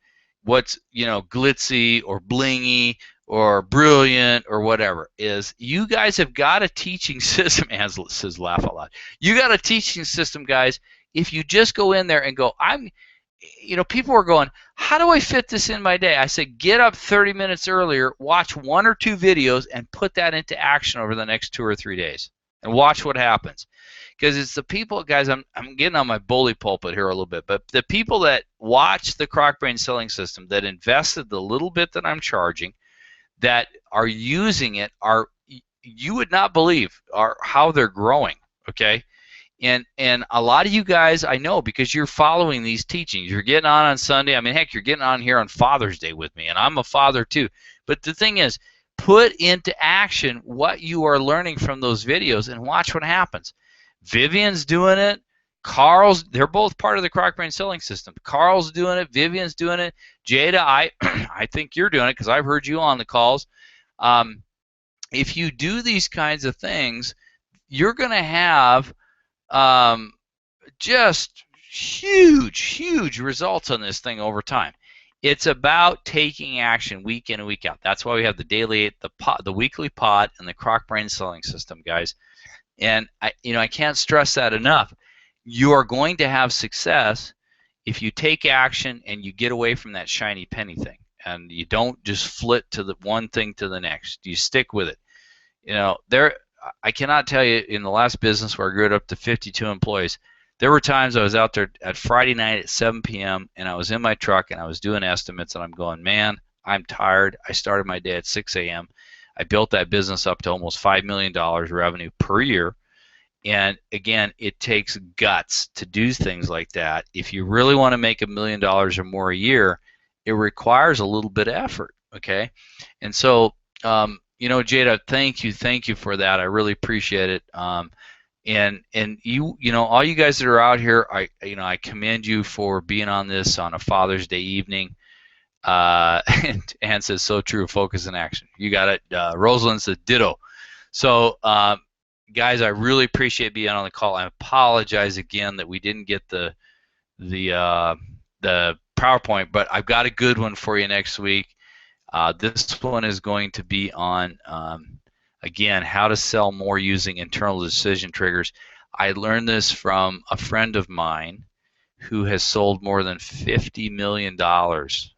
what's glitzy or blingy or brilliant or whatever. Is you guys have got a teaching system. Ansel says laugh out loud. You got a teaching system, guys. If you just go in there and go, people are going, how do I fit this in my day? I said, get up 30 minutes earlier, watch 1 or 2 videos, and put that into action over the next 2 or 3 days, and watch what happens. Because it's the people, guys, I'm getting on my bully pulpit here a little bit, but the people that watch the CrocBrain selling system, that invested the little bit that I'm charging, that are using it, you would not believe how they're growing, okay? And a lot of you guys, I know, because you're following these teachings. You're getting on Sunday. I mean, heck, you're getting on here on Father's Day with me, and I'm a father too. But the thing is, put into action what you are learning from those videos and watch what happens. Vivian's doing it. Carl's, they're both part of the CrocBrain selling system. Carl's doing it. Vivian's doing it. Jada, I think you're doing it, because I've heard you on the calls. If you do these kinds of things, you're going to have just huge results on this thing over time. It's about taking action week in and week out. That's why we have the daily, the weekly pod, and the CrocBrain selling system, guys. And I can't stress that enough. You are going to have success if you take action and you get away from that shiny penny thing, and you don't just flit to the one thing to the next. You stick with it. I cannot tell you, in the last business where I grew it up to 52 employees, there were times I was out there at Friday night at 7 p.m. and I was in my truck and I was doing estimates, and I'm going, man, I'm tired. I started my day at 6 a.m. I built that business up to almost $5 million revenue per year. And again, it takes guts to do things like that. If you really want to make $1 million or more a year, it requires a little bit of effort, okay? And so, Jada, thank you for that. I really appreciate it. And all you guys that are out here, I commend you for being on this on a Father's Day evening. And Ann says, so true, focus and action. You got it. Rosalind said, ditto. So, guys, I really appreciate being on the call. I apologize again that we didn't get the PowerPoint, but I've got a good one for you next week. This one is going to be on, again, how to sell more using internal decision triggers. I learned this from a friend of mine who has sold more than $50 million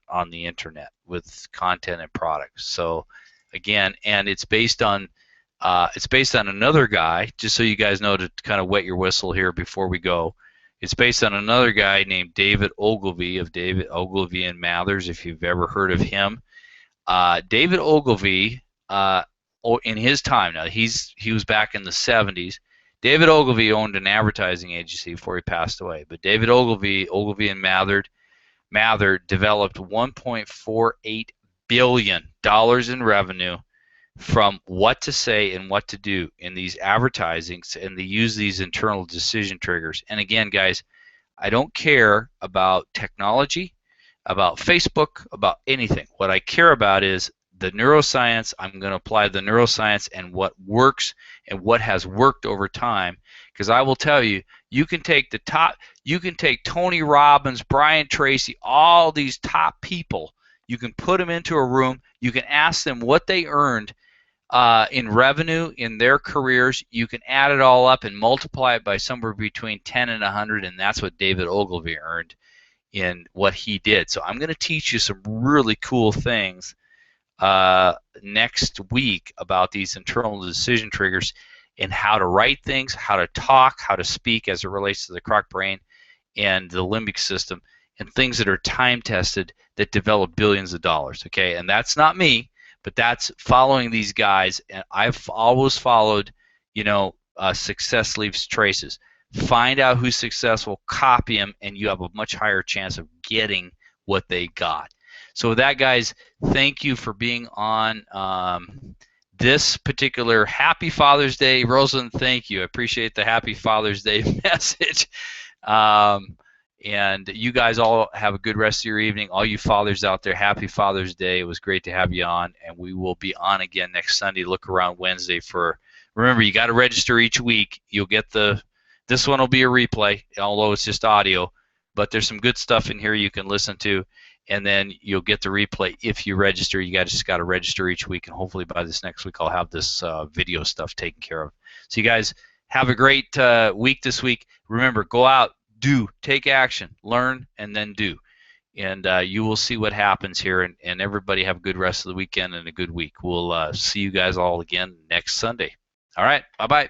on the internet with content and products. So, again, and it's based on another guy, just so you guys know, to kind of wet your whistle here before we go. It's based on another guy named David Ogilvy of David Ogilvy and Mathers, if you've ever heard of him. David Ogilvy, in his time, now he was back in the 70s. David Ogilvy owned an advertising agency before he passed away. But David Ogilvy and Mather developed $1.48 billion in revenue from what to say and what to do in these advertisings, and they use these internal decision triggers. And again, guys, I don't care about technology, about Facebook, about anything. What I care about is the neuroscience. I'm going to apply the neuroscience and what works and what has worked over time, because I will tell you, you can take Tony Robbins, Brian Tracy, all these top people, you can put them into a room, you can ask them what they earned in revenue in their careers. You can add it all up and multiply it by somewhere between 10 and 100, and that's what David Ogilvy earned in what he did. So I'm going to teach you some really cool things next week about these internal decision triggers and how to write things, how to talk, how to speak as it relates to the croc brain and the limbic system, and things that are time tested that develop billions of dollars. Okay, and that's not me, but that's following these guys, and I've always followed, success leaves traces. Find out who's successful, copy them, and you have a much higher chance of getting what they got. So with that, guys, thank you for being on this particular Happy Father's Day. Rosalind, thank you. I appreciate the Happy Father's Day message. And you guys all have a good rest of your evening. All you fathers out there, Happy Father's Day. It was great to have you on, and we will be on again next Sunday. Look around Wednesday for. Remember, you got to register each week. You'll get this one will be a replay, although it's just audio, but there's some good stuff in here you can listen to, and then you'll get the replay if you register. You guys just got to register each week, and hopefully by this next week I'll have this video stuff taken care of. So you guys have a great week this week. Remember, go out, do, take action, learn, and then do. And you will see what happens here, and everybody have a good rest of the weekend and a good week. We'll see you guys all again next Sunday. All right, bye-bye.